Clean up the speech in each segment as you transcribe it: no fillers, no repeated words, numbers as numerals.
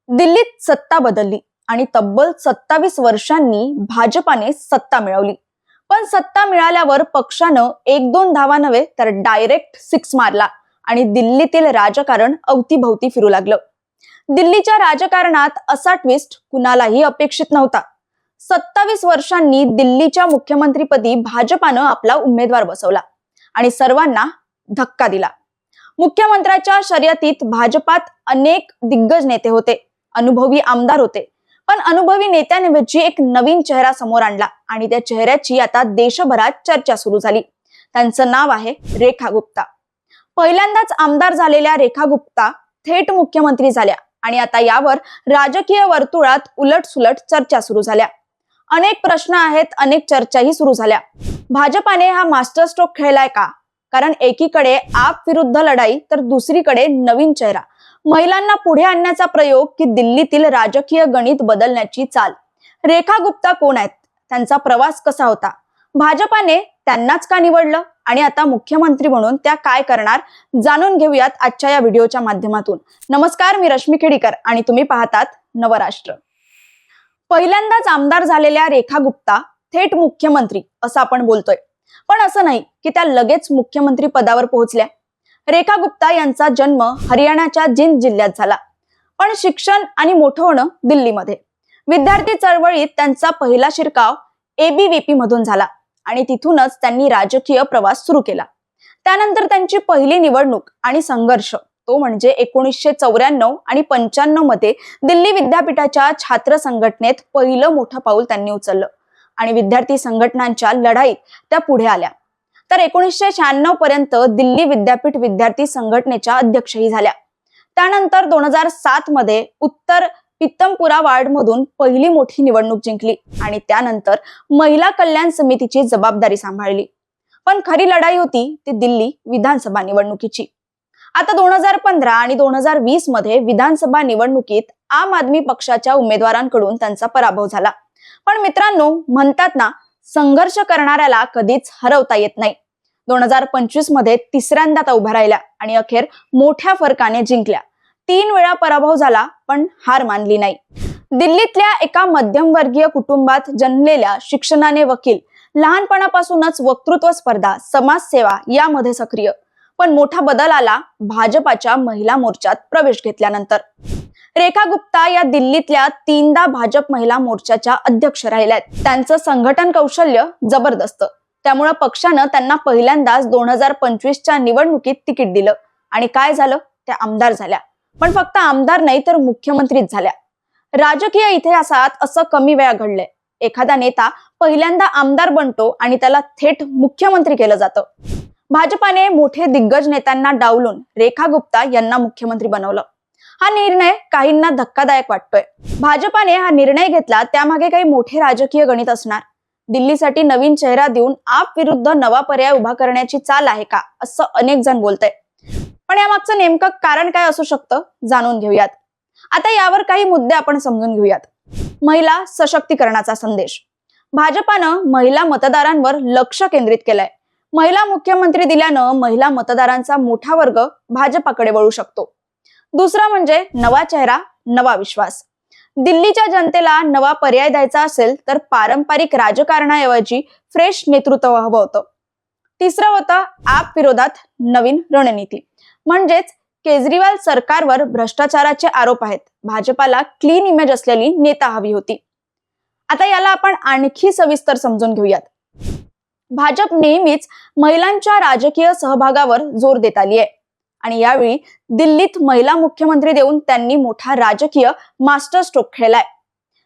दिल्लीत सत्ता बदलली आणि तब्बल 27 वर्षांनी भाजपाने सत्ता मिळवली. पण सत्ता मिळाल्यावर पक्षानं एक दोन धावा नव्हे तर डायरेक्ट सिक्स मारला आणि दिल्लीतील राजकारण अवतीभवती फिरू लागलं. दिल्लीच्या राजकारणात असा ट्विस्ट कुणालाही अपेक्षित नव्हता. 27 वर्षांनी दिल्लीच्या मुख्यमंत्रीपदी भाजपानं आपला उमेदवार बसवला आणि सर्वांना धक्का दिला. मुख्यमंत्र्याच्या शर्यतीत भाजपात अनेक दिग्गज नेते होते, अनुभवी आमदार होते, पण अनुभवी नेत्यांऐवजी एक नवीन चेहरा समोर आणला आणि त्या चेहऱ्याची आता देशभरात चर्चा सुरू झाली. त्यांचं नाव आहे रेखा गुप्ता. पहिल्यांदाच आमदार झालेल्या रेखा गुप्ता थेट मुख्यमंत्री झाल्या आणि आता यावर राजकीय वर्तुळात उलटसुलट चर्चा सुरू झाल्या. अनेक प्रश्न आहेत, अनेक चर्चाही सुरू झाल्या. भाजपाने हा मास्टर स्ट्रोक खेळलाय का? कारण एकीकडे आप विरुद्ध लढाई तर दुसरीकडे नवीन चेहरा, महिलांना पुढे आणण्याचा प्रयोग की दिल्लीतील राजकीय गणित बदलण्याची चाल. रेखा गुप्ता कोण आहेत? त्यांचा प्रवास कसा होता? भाजपाने त्यांनाच का निवडलं आणि आता मुख्यमंत्री म्हणून त्या काय करणार जाणून घेऊयात आजच्या या व्हिडिओच्या माध्यमातून. नमस्कार, मी रश्मी खेडीकर आणि तुम्ही पाहतात नवराष्ट्र. पहिल्यांदाच आमदार झालेल्या रेखा गुप्ता थेट मुख्यमंत्री असं आपण बोलतोय, पण असं नाही की त्या लगेच मुख्यमंत्री पदावर पोहोचल्या. रेखा गुप्ता यांचा जन्म हरियाणाच्या जिंद जिल्ह्यात झाला, पण शिक्षण आणि मोठं होणं दिल्लीमध्ये. विद्यार्थी चळवळीत त्यांचा पहिला शिरकाव ABVP मधून झाला आणि तिथूनच त्यांनी राजकीय प्रवास सुरू केला. त्यानंतर त्यांची पहिली निवडणूक आणि संघर्ष तो म्हणजे 1994 आणि 95 मध्ये दिल्ली विद्यापीठाच्या छात्र संघटनेत पहिलं मोठं पाऊल त्यांनी उचललं आणि विद्यार्थी संघटनांच्या लढाईत त्या पुढे आल्या. तर 1996 पर्यंत दिल्ली विद्यापीठ विद्यार्थी संघटनेच्या अध्यक्षही झाल्या. त्यानंतर 2007 मध्ये उत्तर पित्तमपुरा वार्ड मधून पहिली मोठी निवडणूक जिंकली आणि त्यानंतर महिला कल्याण समितीची जबाबदारी सांभाळली. पण खरी लढाई होती ती दिल्ली विधानसभा निवडणुकीची. आता 2015 आणि 2020 मध्ये विधानसभा निवडणुकीत आम आदमी पक्षाच्या उमेदवारांकडून त्यांचा पराभव झाला. पण मित्रांनो, म्हणतात ना, संघर्ष करणाऱ्याला कधीच हरवता येत नाही. 2025 मध्ये तिसऱ्यांदा त्या उभ्या राहिल्या आणि अखेर मोठ्या फरकाने जिंकल्या. 3 वेळा पराभव झाला पण हार मानली नाही. दिल्लीतल्या एका मध्यमवर्गीय कुटुंबात जन्मलेल्या, शिक्षणाने वकील, लहानपणापासूनच वक्तृत्व स्पर्धा, समाजसेवा यामध्ये सक्रिय. पण मोठा बदल आला भाजपाच्या महिला मोर्चात प्रवेश घेतल्यानंतर. रेखा गुप्ता या दिल्लीतल्या 3दा भाजप महिला मोर्चाच्या अध्यक्ष राहिल्यात. त्यांचं संघटन कौशल्य जबरदस्त, त्यामुळे पक्षानं त्यांना पहिल्यांदाच 2025च्या निवडणुकीत तिकीट दिलं आणि काय झालं, त्या आमदार झाल्या. पण फक्त आमदार नाही तर मुख्यमंत्रीच झाल्या. राजकीय इतिहासात असं कमी वेळा घडलंय. एखादा नेता पहिल्यांदा आमदार बनतो आणि त्याला थेट मुख्यमंत्री केलं जातं. भाजपाने मोठे दिग्गज नेत्यांना डावलून रेखा गुप्ता यांना मुख्यमंत्री बनवलं. हा निर्णय काहींना धक्कादायक वाटतोय. भाजपाने हा निर्णय घेतला त्यामागे काही मोठे राजकीय गणित असणार. दिल्लीसाठी नवीन चेहरा देऊन आप विरुद्ध नवा पर्याय उभा करण्याची चाल आहे का, असं अनेक जण बोलताय. पण यामागचं नेमकं कारण काय असू शकतं जाणून घेऊयात. आता यावर काही मुद्दे आपण समजून घेऊयात. महिला सशक्तीकरणाचा संदेश. भाजपानं महिला मतदारांवर लक्ष केंद्रित केलंय. महिला मुख्यमंत्री दिल्यानं महिला मतदारांचा मोठा वर्ग भाजपाकडे वळू शकतो. दुसरा म्हणजे नवा चेहरा, नवा विश्वास. दिल्लीच्या जनतेला नवा पर्याय द्यायचा असेल तर पारंपरिक राजकारणाऐवजी फ्रेश नेतृत्व हवं होतं. तिसरं होतं आप विरोधात नवीन रणनीती. म्हणजेच केजरीवाल सरकारवर भ्रष्टाचाराचे आरोप आहेत, भाजपाला क्लीन इमेज असलेली नेता हवी होती. आता याला आपण आणखी सविस्तर समजून घेऊयात. भाजप नेहमीच महिलांच्या राजकीय सहभागावर जोर देत आली आहे आणि यावेळी दिल्लीत महिला मुख्यमंत्री देऊन त्यांनी मोठा राजकीय मास्टर स्ट्रोक खेळलाय.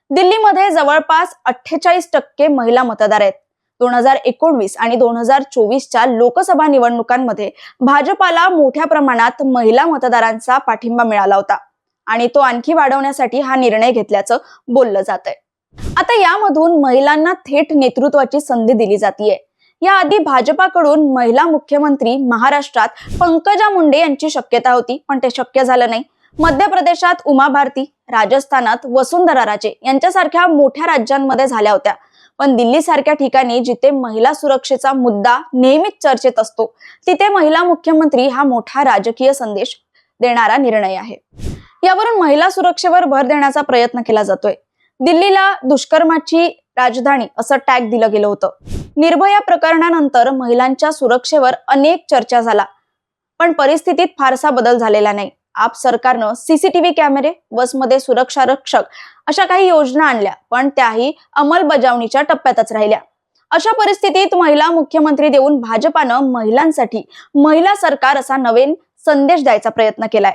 दिल्लीमध्ये जवळपास 48% महिला मतदार आहेत. 2019 आणि 2024च्या लोकसभा निवडणुकांमध्ये भाजपाला मोठ्या प्रमाणात महिला मतदारांचा पाठिंबा मिळाला होता आणि तो आणखी वाढवण्यासाठी हा निर्णय घेतल्याचं बोललं जात आहे. आता यामधून महिलांना थेट नेतृत्वाची संधी दिली जातीये. याआधी भाजपाकडून महिला मुख्यमंत्री महाराष्ट्रात पंकजा मुंडे यांची शक्यता होती, पण ते शक्य झालं नाही. मध्य प्रदेशात उमा भारती, राजस्थानात वसुंधरा राजे यांच्यासारख्या मोठ्या राज्यांमध्ये झाल्या होत्या. पण दिल्ली सारख्या ठिकाणी जिथे महिला सुरक्षेचा मुद्दा नेहमीच चर्चेत असतो, तिथे महिला मुख्यमंत्री हा मोठा राजकीय संदेश देणारा निर्णय आहे. यावरून महिला सुरक्षेवर भर देण्याचा प्रयत्न केला जातोय। दिल्लीला दुष्कर्माची राजधानी असं टॅग दिलं गेलं होतं। निर्भया प्रकरणानंतर महिलांच्या सुरक्षेवर अनेक चर्चा झाला, पण परिस्थितीत फारसा बदल झालेला नाही। आप सरकारनं सीसीटीव्ही कॅमेरे, बसमध्ये सुरक्षा रक्षक अशा काही योजना आणल्या, पण त्याही अंमलबजावणीच्या टप्प्यातच राहिल्या। अशा परिस्थितीत महिला मुख्यमंत्री देऊन भाजपानं महिलांसाठी महिला सरकार असा नवीन संदेश द्यायचा प्रयत्न केलाय।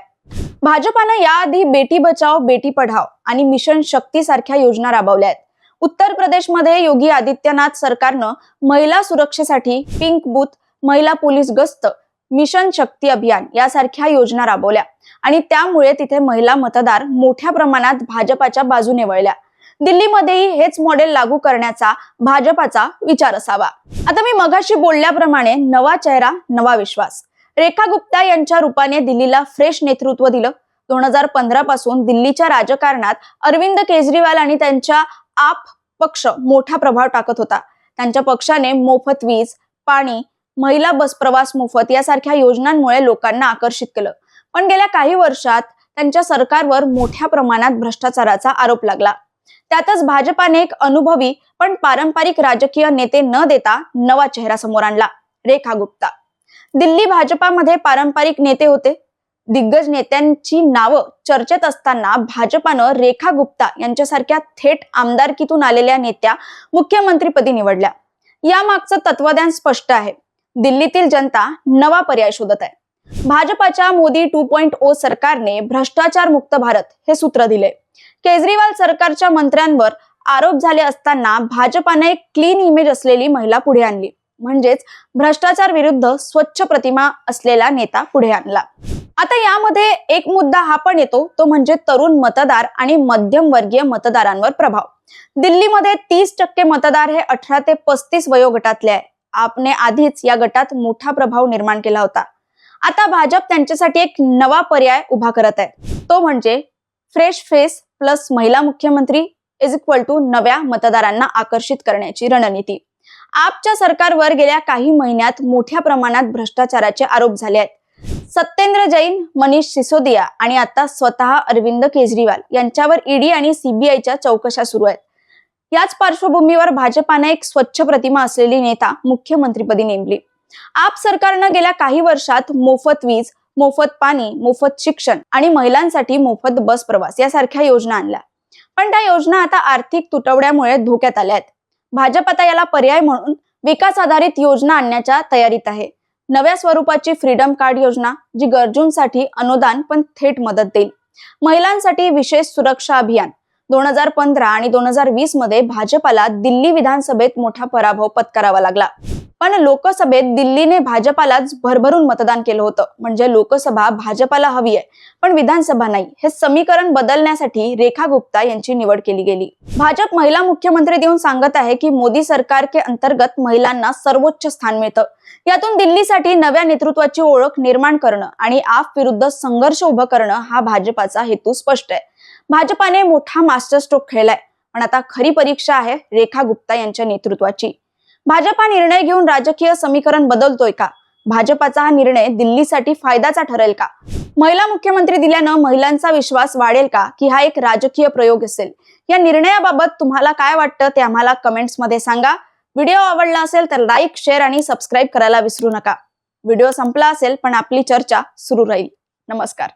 भाजपानं याआधी बेटी बचाओ बेटी पढाओ आणि मिशन शक्ती सारख्या योजना राबवल्या आहेत। उत्तर प्रदेशमध्ये योगी आदित्यनाथ सरकारनं महिला सुरक्षेसाठी पिंक बूथ, महिला पोलीस गस्त, मिशन शक्ती अभियान यासारख्या योजना राबवल्या आणि त्यामुळे तिथे महिला मतदार मोठ्या प्रमाणात भाजपाच्या बाजूने वळल्या। दिल्लीमध्येही हेच मॉडेल लागू करण्याचा भाजपाचा विचार असावा। आता मी मगाशी बोलल्याप्रमाणे नवा चेहरा नवा विश्वास। रेखा गुप्ता यांच्या रूपाने दिल्लीला फ्रेश नेतृत्व दिलं। 2015 पासून दिल्लीच्या राजकारणात अरविंद केजरीवाल आणि त्यांच्या आप पक्ष मोठा प्रभाव टाकत होता। त्यांच्या पक्षाने मोफत वीज, पाणी, महिला बस प्रवास मोफत यासारख्या योजनांमुळे लोकांना आकर्षित केलं। पण गेल्या काही वर्षात त्यांच्या सरकारवर मोठ्या प्रमाणात भ्रष्टाचाराचा आरोप लागला। त्यातच भाजपाने एक अनुभवी पण पारंपरिक राजकीय नेते न देता नवा चेहरा समोर आणला, रेखा गुप्ता। दिल्ली भाजपामध्ये पारंपरिक नेते होते। दिग्गज नेत्यांची नावं चर्चेत असताना भाजपानं रेखा गुप्ता यांच्यासारख्या थेट आमदारकीतून आलेल्या नेत्या मुख्यमंत्रीपदी निवडल्या। यामागचं तत्वज्ञान स्पष्ट आहे। दिल्लीतील जनता नवा पर्याय शोधत आहे। भाजपाच्या मोदी 2.0 सरकारने भ्रष्टाचार मुक्त भारत हे सूत्र दिले। केजरीवाल सरकारच्या मंत्र्यांवर आरोप झाले असताना भाजपाने एक क्लीन इमेज असलेली महिला पुढे आणली, म्हणजेच भ्रष्टाचार विरुद्ध स्वच्छ प्रतिमा असलेला नेता पुढे आणला। आता यामध्ये एक मुद्दा हा पण येतो, तो म्हणजे तरुण मतदार आणि मध्यम वर्गीय मतदारांवर प्रभाव। दिल्लीमध्ये 30% मतदार हे 18 ते 35 वयोगटातले आहे। आपने आधीच या गटात मोठा प्रभाव निर्माण केला होता। आता भाजप त्यांच्यासाठी एक नवा पर्याय उभा करत आहे, तो म्हणजे फ्रेश फेस प्लस महिला मुख्यमंत्री = नव्या मतदारांना आकर्षित करण्याची रणनीती। आपच्या सरकारवर गेल्या काही महिन्यात मोठ्या प्रमाणात भ्रष्टाचाराचे आरोप झाले आहेत। सत्येंद्र जैन, मनीष सिसोदिया आणि आता स्वतः अरविंद केजरीवाल यांच्यावर ईडी आणि सीबीआयच्या चौकशा सुरू आहेत। याच पार्श्वभूमीवर भाजपाने एक स्वच्छ प्रतिमा असलेली नेता मुख्यमंत्रीपदी नेमली। आप सरकारनं गेल्या काही वर्षात मोफत वीज, मोफत पाणी, मोफत शिक्षण आणि महिलांसाठी मोफत बस प्रवास यासारख्या योजना आणल्या, पण त्या योजना आता आर्थिक तुटवड्यामुळे धोक्यात आल्या आहेत। भाजप आता याला पर्याय म्हणून विकास आधारित योजना आणण्याच्या तयारीत आहे। नव्या स्वरूपाची फ्रीडम कार्ड योजना, जी गरजूंसाठी अनुदान पण थेट मदत देईल। महिलांसाठी विशेष सुरक्षा अभियान। 2015 आणि 2020 मध्ये भाजपाला दिल्ली विधानसभेत मोठा पराभव पत्करावा लागला, पण लोकसभेत दिल्लीने भाजपालाच भरभरून मतदान केलं होतं। म्हणजे लोकसभा भाजपाला हवी आहे, पण विधानसभा नाही, हे समीकरण बदलण्यासाठी रेखा गुप्ता यांची निवड केली गेली। भाजप महिला मुख्यमंत्री देऊन सांगत आहे की मोदी सरकार के अंतर्गत महिलांना सर्वोच्च स्थान मिळतं। यातून दिल्लीसाठी नव्या नेतृत्वाची ओळख निर्माण करणं आणि आप विरुद्ध संघर्ष उभं करणं हा भाजपाचा हेतू स्पष्ट आहे। भाजपाने मोठा मास्टर स्ट्रोक खेळलाय, पण आता खरी परीक्षा आहे रेखा गुप्ता यांच्या नेतृत्वाची। भाजप हा निर्णय घेऊन राजकीय समीकरण बदलतोय का? भाजपाचा हा निर्णय दिल्लीसाठी फायद्याचा ठरेल का? महिला मुख्यमंत्री दिल्यानं महिलांचा विश्वास वाढेल का, की हा एक राजकीय प्रयोग असेल? या निर्णयाबाबत तुम्हाला काय वाटतं ते आम्हाला कमेंट्समध्ये सांगा। व्हिडिओ आवडला असेल तर लाईक, शेअर आणि सबस्क्राईब करायला विसरू नका। व्हिडिओ संपला असेल पण आपली चर्चा सुरू राहील। नमस्कार।